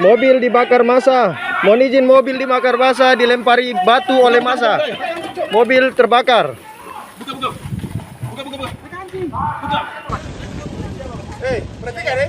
Mobil dibakar massa. Mohon izin, mobil dibakar massa, dilempari batu oleh massa. Mobil terbakar. Buka. Perhatikan ya.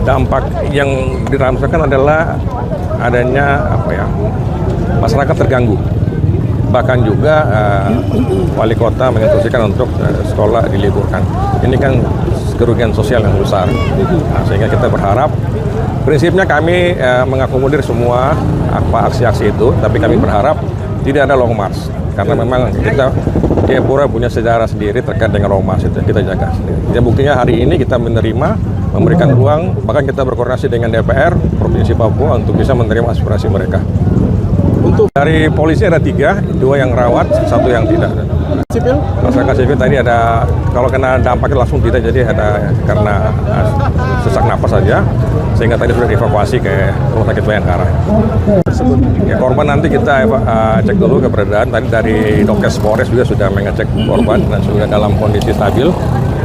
Dampak yang dirasakan adalah adanya masyarakat terganggu. Bahkan juga wali kota menginstruksikan untuk sekolah diliburkan. Ini kan kerugian sosial yang besar. Sehingga kita berharap, prinsipnya kami mengakomodir semua aksi-aksi itu, tapi kami berharap tidak ada long march. Karena memang kita Jayapura punya sejarah sendiri terkait dengan long march, itu kita jaga sendiri. Jadi buktinya hari ini kita memberikan ruang, bahkan kita berkoordinasi dengan DPR Provinsi Papua untuk bisa menerima aspirasi mereka. Untuk dari polisi ada 3, 2 yang rawat, 1 yang tidak. Sipil? Masyarakat sipil tadi ada, kalau kena dampaknya langsung tidak, jadi ada karena sesak napas saja, sehingga tadi sudah dievakuasi ke Rumah Sakit Bayangkara. Ya, korban nanti kita cek dulu keberadaan. Tadi dari Dokes Polres juga sudah mengecek korban dan sudah dalam kondisi stabil.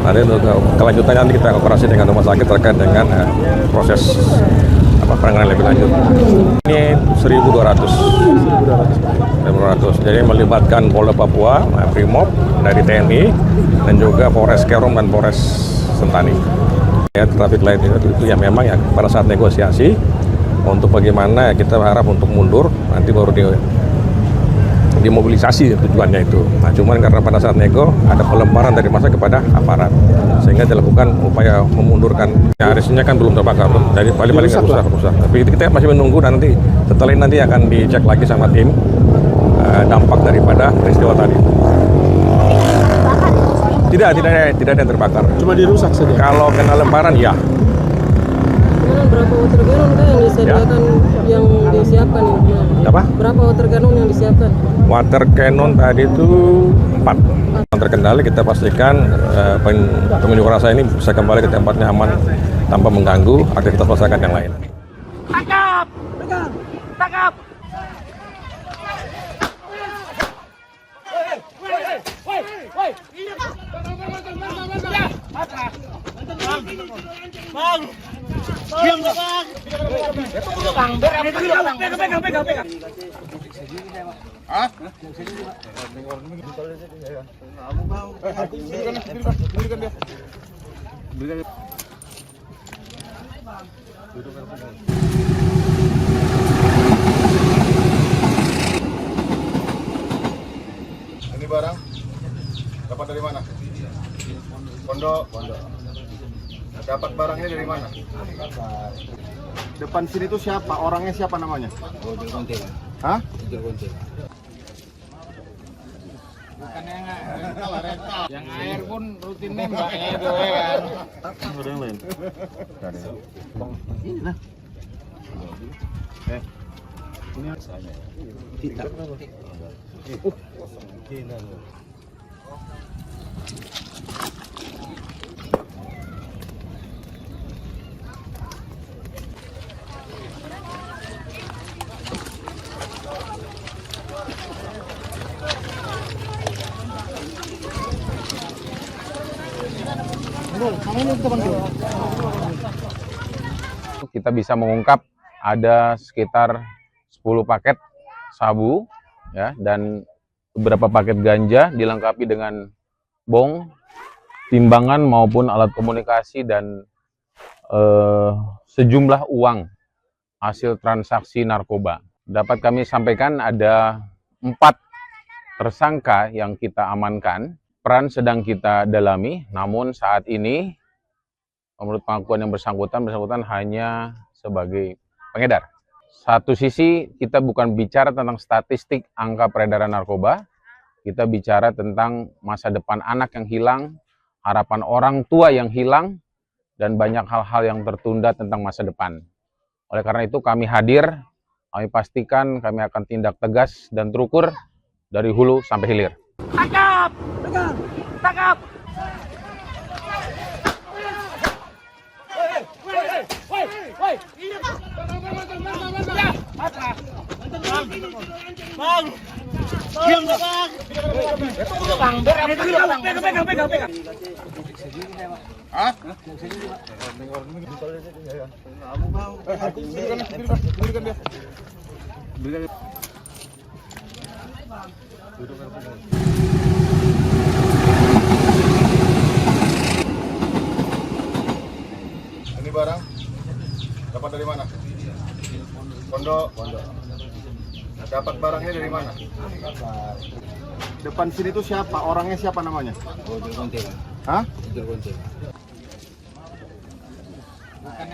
Nanti untuk kelanjutannya nanti kita operasi dengan rumah sakit terkait dengan proses penanganan lebih lanjut. Ini 1.200. Jadi melibatkan Polda Papua, Brimob dari TNI dan juga Polres Kerom dan Polres Sentani. Ya, traffic light itu ya memang ya pada saat negosiasi untuk bagaimana kita berharap untuk mundur, nanti baru dimobilisasi tujuannya itu. Nah, cuman karena pada saat nego ada pelemparan dari massa kepada aparat, sehingga dilakukan upaya memundurkan. Ya, resnya kan belum terbakar, jadi paling-paling rusak. Tapi kita masih menunggu, nanti setelah ini nanti akan dicek lagi sama tim dampak daripada peristiwa tadi. Tidak ada yang terbakar. Cuma dirusak saja. Kalau kena lemparan ya. Berapa water cannon yang disediakan, yang disiapkan ini? Apa? Berapa water cannon yang disiapkan? Water cannon tadi itu 4. Terkendali, kita pastikan pengunjuk rasa ini bisa kembali ke tempatnya aman tanpa mengganggu aktivitas masyarakat yang lain. Tangkap! Tangkap! Bang! Diam, Bang! Pegang. Hah? Ini barang dapat dari mana? Pondok. Dapat barangnya dari mana? Depan sini tuh siapa? Orangnya siapa namanya? Hah? Bukan yang air pun rutin nembaknya itu kan. Ada yang lain? Ini lah. Ini rasanya. Tidak. Gila loh. Kita bisa mengungkap ada sekitar 10 paket sabu ya, dan beberapa paket ganja dilengkapi dengan bong, timbangan maupun alat komunikasi dan sejumlah uang hasil transaksi narkoba. Dapat kami sampaikan ada 4 tersangka yang kita amankan. Peran sedang kita dalami, namun saat ini menurut pengakuan yang bersangkutan hanya sebagai pengedar. Satu sisi kita bukan bicara tentang statistik angka peredaran narkoba, kita bicara tentang masa depan anak yang hilang, harapan orang tua yang hilang, dan banyak hal-hal yang tertunda tentang masa depan. Oleh karena itu kami hadir, kami pastikan kami akan tindak tegas dan terukur dari hulu sampai hilir. Tangkap! Tangkap! Bang! Diam dah, Bang! Bang, pegang. Hah? Ini barang dapat dari mana? Pondok. Dapat barangnya dari mana? Depan sini tuh siapa? Orangnya siapa namanya? Hah? Bukan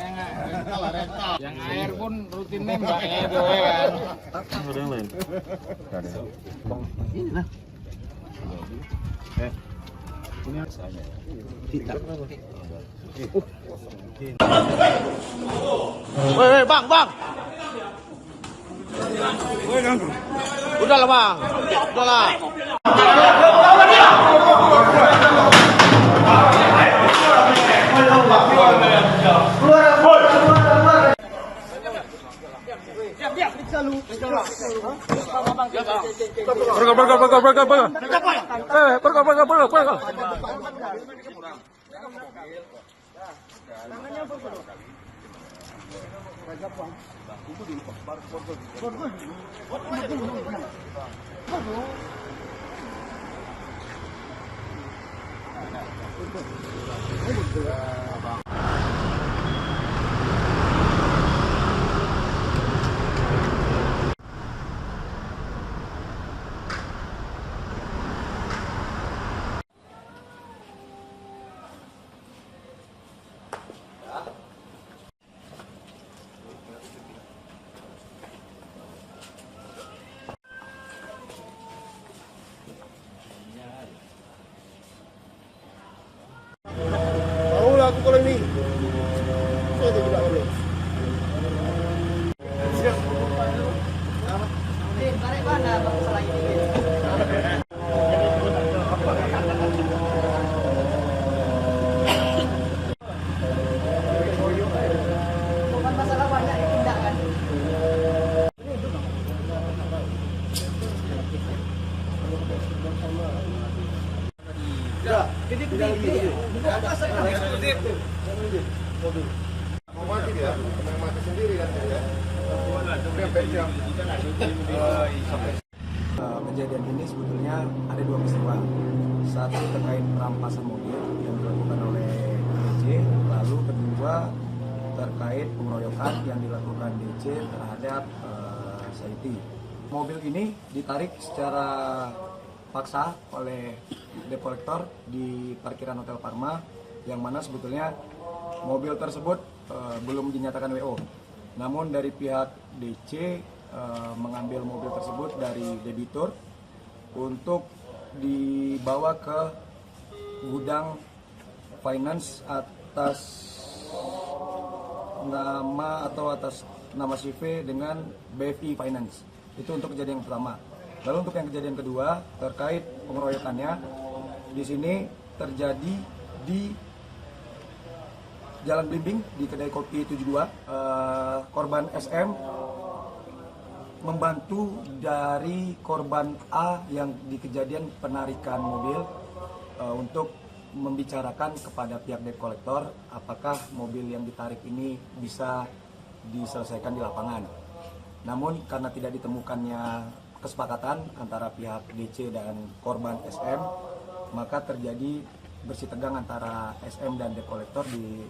yang air pun rutin nembak itu kan. Ada yang lain? Woi, bang. Udahlah, Bang. Udahlah. Maulah aku kalau ini. Saya tidak boleh. Siap. Mau mati dia, mau mati sendiri kan ya. Kejadian ini sebetulnya ada 2 peristiwa. Satu terkait perampasan mobil yang dilakukan oleh DC, lalu kedua terkait pengeroyokan yang dilakukan DC terhadap Saiti. Mobil ini ditarik secara paksa oleh debt collector di parkiran Hotel Parma, yang mana sebetulnya mobil tersebut belum dinyatakan WO. Namun dari pihak DC mengambil mobil tersebut dari debitur untuk dibawa ke gudang finance atas nama CV dengan BFI Finance. Itu untuk kejadian yang pertama. Lalu untuk yang kejadian kedua terkait pengeroyokannya, di sini terjadi di Jalan Blimbing di kedai kopi 72. Korban SM membantu dari korban A yang di kejadian penarikan mobil untuk membicarakan kepada pihak debt collector apakah mobil yang ditarik ini bisa diselesaikan di lapangan. Namun karena tidak ditemukannya kesepakatan antara pihak DC dan korban SM, maka terjadi bersih tegang antara SM dan debt collector di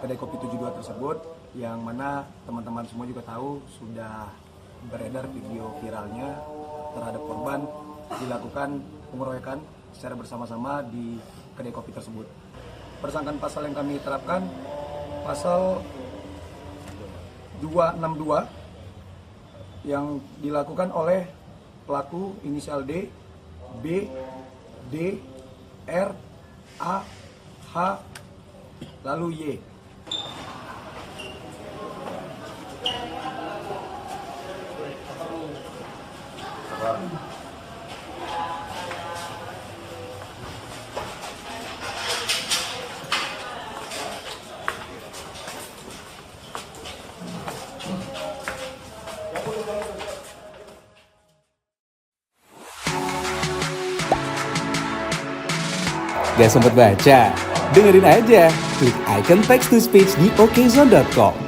kedai kopi 72 tersebut, yang mana teman-teman semua juga tahu sudah beredar video viralnya terhadap korban dilakukan pengeroyokan secara bersama-sama di kedai kopi tersebut. Persangkaan pasal yang kami terapkan pasal 262 yang dilakukan oleh pelaku inisial D, B, D, R, A, H, lalu Y. Gak sempet baca? Dengerin aja, klik icon text to speech di okezone.com.